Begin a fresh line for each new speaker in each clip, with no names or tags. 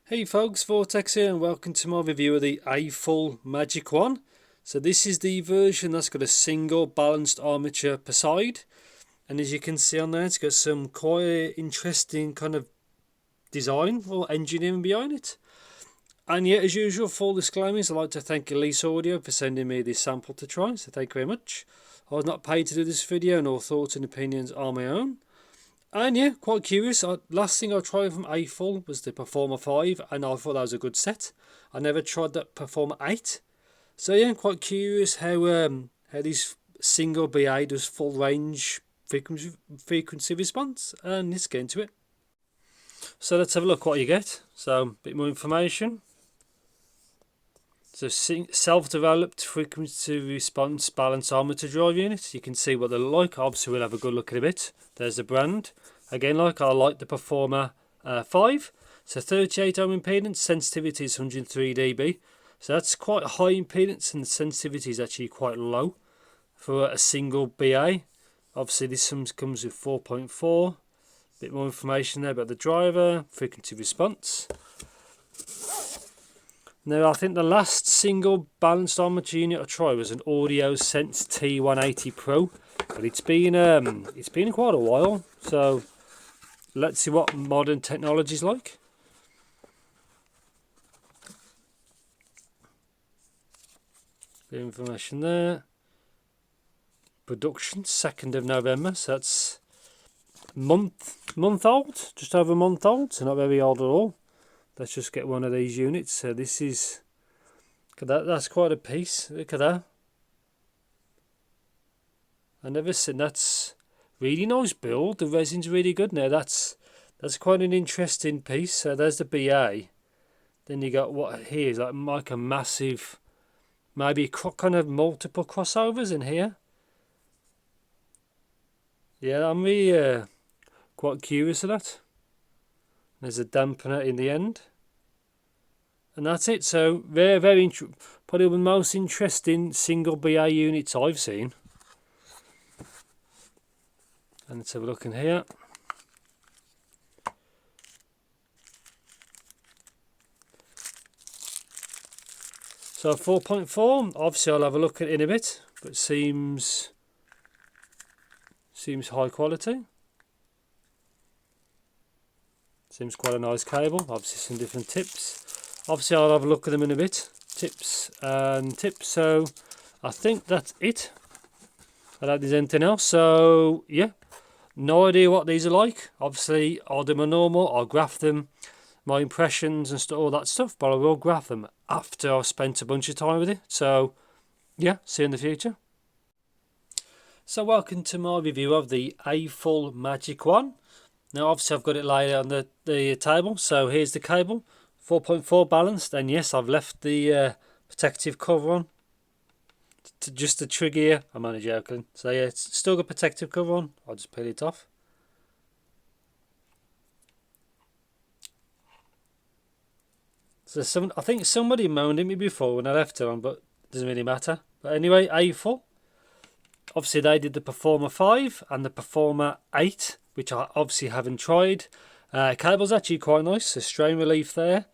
Hey folks, Vortex here and welcome to my review of the Aful MagicOne. So this is the version that's got a single balanced armature per side, and as you can see on there it's got some quite interesting kind of design or engineering behind it. And yet, as usual, full disclaimers, I'd like to thank Elise Audio for sending me this sample to try, so thank you very much. I was not paid to do this video and all thoughts and opinions are my own. And yeah, quite curious. Last thing I tried from Aful was the Performer 5, and I thought that was a good set. I never tried that Performer 8. So yeah, I'm quite curious how this single BA does full range frequency response, and let's get into it. So let's have a look what you get. So a bit more information. So self-developed frequency response balance armature drive unit. You can see what they look like. Obviously we'll have a good look at a bit. There's the brand. Again, I like the Performer 5. So 38 ohm impedance, sensitivity is 103 dB. So that's quite a high impedance, and the sensitivity is actually quite low for a single BA. Obviously this comes with 4.4. Bit more information there about the driver, frequency response. Now, I think the last single balanced armature unit I tried was an Audio Sense T180 Pro, but it's been quite a while. So let's see what modern technology is like. Bit of information there. Production 2nd of November, so that's month old, just over a month old, so not very old at all. Let's just get one of these units. So this is, look at that, that's quite a piece. Look at that. I never seen, that's really nice build. The resin's really good. Now that's quite an interesting piece. So there's the BA. Then you got what here is like a massive, maybe kind of multiple crossovers in here. Yeah, I'm really quite curious of that. There's a dampener in the end, and that's it. So very probably the most interesting single BA units I've seen. And let's have a look in here. So 4.4. Obviously I'll have a look at it in a bit, but seems high quality. Seems quite a nice cable. Obviously some different tips. Obviously I'll have a look at them in a bit. Tips and tips. So I think that's it. I don't think there's anything else. So yeah, no idea what these are like. Obviously I'll do my normal. I'll graph them, my impressions and all that stuff. But I will graph them after I've spent a bunch of time with it. So yeah, see you in the future. So welcome to my review of the Aful MagicOne. Now obviously I've got it laid out on the table, so here's the cable, 4.4 balanced, and yes, I've left the protective cover on, just to trigger you. I'm only joking. So yeah, it's still got protective cover on, I'll just peel it off. So I think somebody moaned at me before when I left it on, but it doesn't really matter. But anyway, Aful, obviously they did the Performer 5 and the Performer 8, which I obviously haven't tried. Cable's actually quite nice, so strain relief there.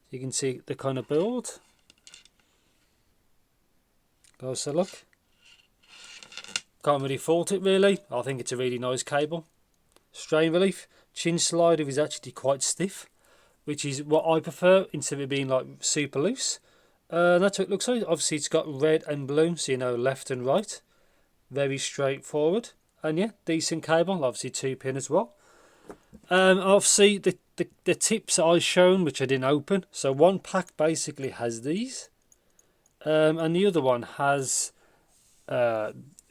You can see the kind of build. Closer look. Can't really fault it really. I think it's a really nice cable. Strain relief. Chin slider is actually quite stiff, which is what I prefer instead of it being like super loose. That's what it looks like. Obviously it's got red and blue, so you know left and right. Very straightforward. And yeah, decent cable, obviously 2-pin as well. Obviously the tips that I've shown, which I didn't open. So one pack basically has these, and the other one has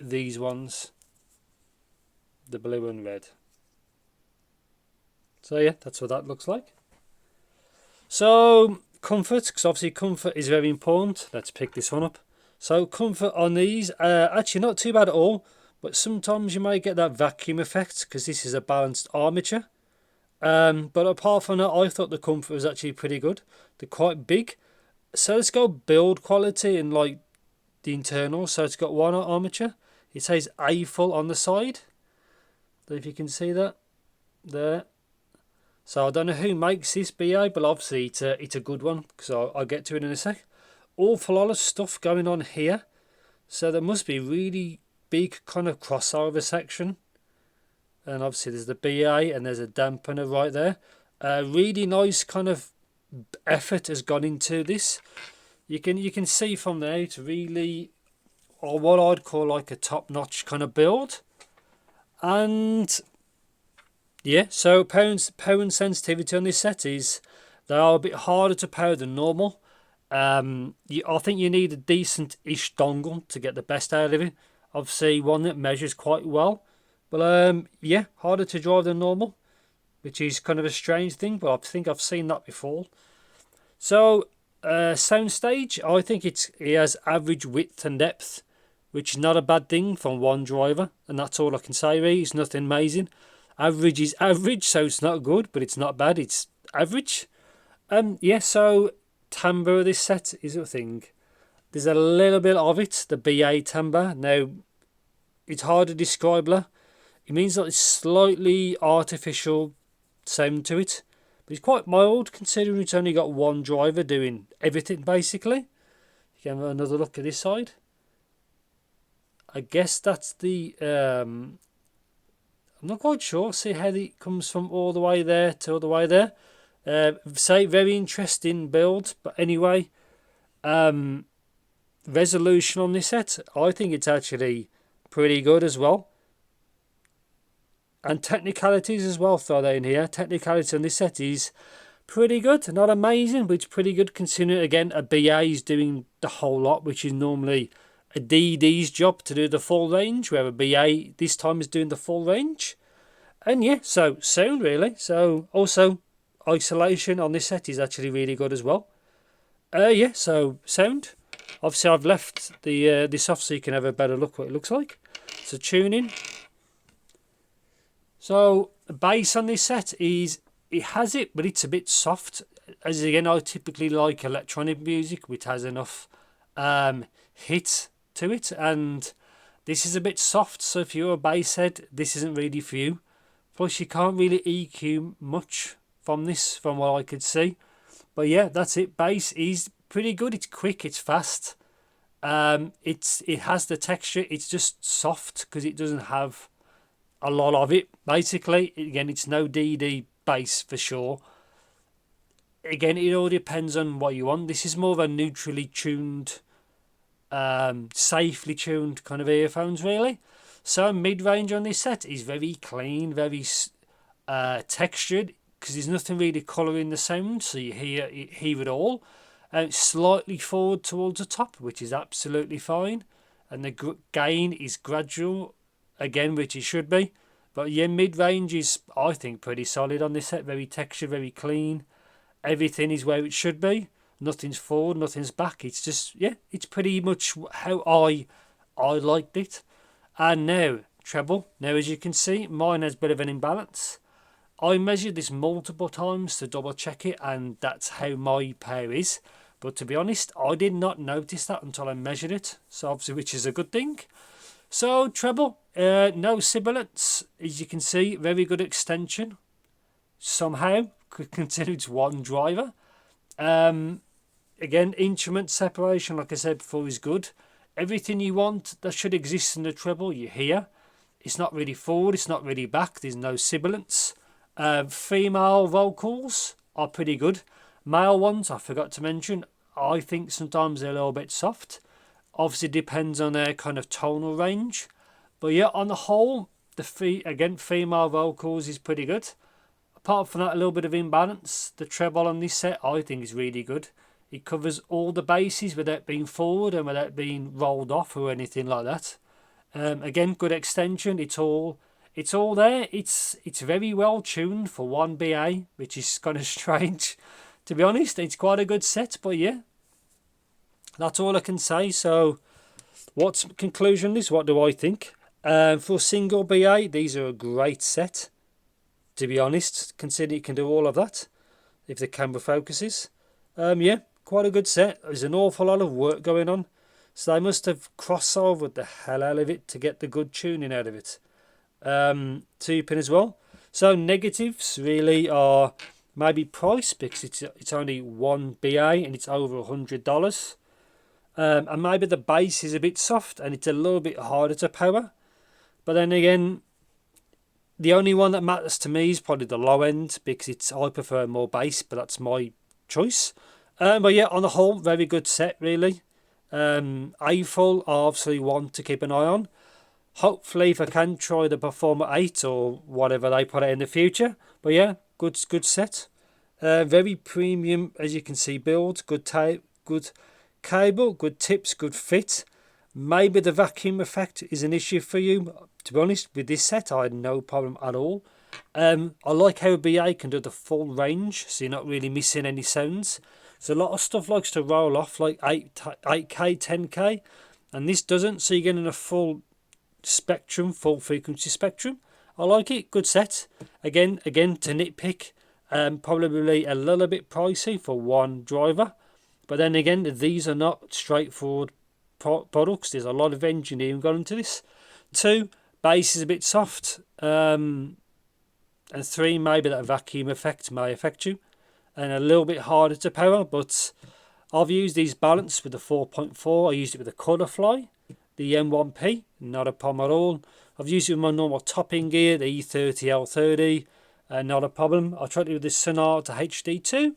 these ones, the blue and red. So yeah, that's what that looks like. So comfort, because obviously comfort is very important. Let's pick this one up. So comfort on these, actually not too bad at all. But sometimes you might get that vacuum effect because this is a balanced armature. But apart from that, I thought the comfort was actually pretty good. They're quite big. So let's go build quality and like the internal. So it's got one armature. It says Aful on the side. If you can see that there. So I don't know who makes this BA, but obviously it's a good one, because I'll get to it in a sec. Awful lot of stuff going on here, so there must be really big kind of crossover section. And obviously there's the BA and there's a dampener right there. Really nice kind of effort has gone into this. You can see from there it's really, or what I'd call like a top-notch kind of build. And yeah, so power and sensitivity on this set is, they are a bit harder to power than normal. I think you need a decent-ish dongle to get the best out of it. Obviously one that measures quite well. But yeah, harder to drive than normal, which is kind of a strange thing, but I think I've seen that before. So soundstage, I think it has average width and depth, which is not a bad thing from one driver, and that's all I can say really. It's nothing amazing. Average is average, so it's not good, but it's not bad, it's average. Yeah, so timbre of this set is a thing. There's a little bit of it, the BA timbre. Now, it's hard to describe that. It means that it's slightly artificial sound to it, but it's quite mild considering it's only got one driver doing everything basically. You can have another look at this side. I guess that's the I'm not quite sure. See how it comes from all the way there to all the way there. Say very interesting build, but anyway, resolution on this set, I think it's actually pretty good as well. And technicalities as well, throw that in here. Technicalities on this set is pretty good. Not amazing, but it's pretty good considering, again, a BA is doing the whole lot, which is normally a DD's job to do the full range, where a BA this time is doing the full range. And yeah, so sound really. So also isolation on this set is actually really good as well. Yeah, so sound. Obviously I've left the this off so you can have a better look what it looks like. So tuning. So the bass on this set is, it has it, but it's a bit soft. As again, I typically like electronic music which has enough hit to it, and this is a bit soft. So if you're a bass head, this isn't really for you. Plus, you can't really EQ much from this, from what I could see. But yeah, that's it. Bass is pretty good. It's quick. It's fast. It has the texture. It's just soft because it doesn't have a lot of it. Basically, again, it's no DD bass for sure. Again, it all depends on what you want. This is more of a neutrally tuned, safely tuned kind of earphones, really. So mid-range on this set is very clean, very textured, because there's nothing really colouring the sound, so you hear it all. And it's slightly forward towards the top, which is absolutely fine. And the gain is gradual, again, which it should be. But yeah, mid-range is, I think, pretty solid on this set. Very textured, very clean. Everything is where it should be. Nothing's forward, nothing's back. It's just, yeah, it's pretty much how I liked it. And now, treble. Now, as you can see, mine has a bit of an imbalance. I measured this multiple times to double check it, and that's how my pair is. But to be honest, I did not notice that until I measured it. So obviously, which is a good thing. So treble, no sibilance. As you can see, very good extension. Somehow, consider it's one driver. Again, instrument separation, like I said before, is good. Everything you want that should exist in the treble, you hear. It's not really forward, it's not really back, there's no sibilance. Female vocals are pretty good. Male ones, I forgot to mention, I think sometimes they're a little bit soft. Obviously depends on their kind of tonal range. But yeah, on the whole, female vocals is pretty good. Apart from that, a little bit of imbalance. The treble on this set, I think, is really good. It covers all the bases without being forward and without being rolled off or anything like that. Again, good extension. It's all there. It's very well tuned for one BA, which is kind of strange, to be honest. It's quite a good set, but yeah, that's all I can say. So, what's the conclusion on this? What do I think? For single BA, these are a great set, to be honest. Consider it can do all of that if the camera focuses. Yeah, quite a good set. There's an awful lot of work going on, so they must have crossovered the hell out of it to get the good tuning out of it. 2-pin as well. So negatives really are maybe price, because it's only one BA and it's over $100. And maybe the base is a bit soft and it's a little bit harder to power. But then again, the only one that matters to me is probably the low end, because I prefer more bass, but that's my choice. But yeah, on the whole, very good set really. Aful, I obviously want to keep an eye on. Hopefully, if I can, try the Performer 8 or whatever they put out in the future. But yeah, good set. Very premium, as you can see, build. Good tape, good cable, good tips, good fit. Maybe the vacuum effect is an issue for you. To be honest, with this set, I had no problem at all. I like how BA can do the full range, so you're not really missing any sounds. So a lot of stuff likes to roll off, like 8K, 10K, and this doesn't, so you're getting a full spectrum, full frequency spectrum. I like it, good set. Again to nitpick, probably a little bit pricey for one driver, but then again, these are not straightforward products. There's a lot of engineering gone into this. 2, bass is a bit soft, and 3, maybe that vacuum effect may affect you, and a little bit harder to power. But I've used these balanced with the 4.4. I used it with the Cutterfly, the M1P, not a problem at all. I've used it with my normal topping gear, the E30L30, not a problem. I tried it with this Sonata HD2,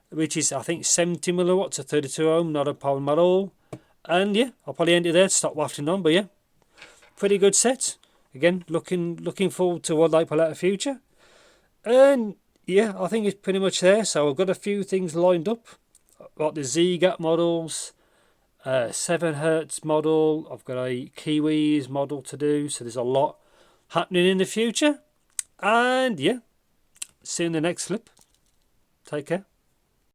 which is, I think, 70 milliwatts at 32 ohm, not a problem at all. And yeah, I'll probably end it there to stop waffling on. But yeah, pretty good set. Again, looking forward to what they pull out in the future. And yeah, I think it's pretty much there. So I've got a few things lined up. I've got the Z-Gap models, 7Hz model. I've got a Kiwis model to do. So there's a lot happening in the future. And yeah, see you in the next clip. Take care.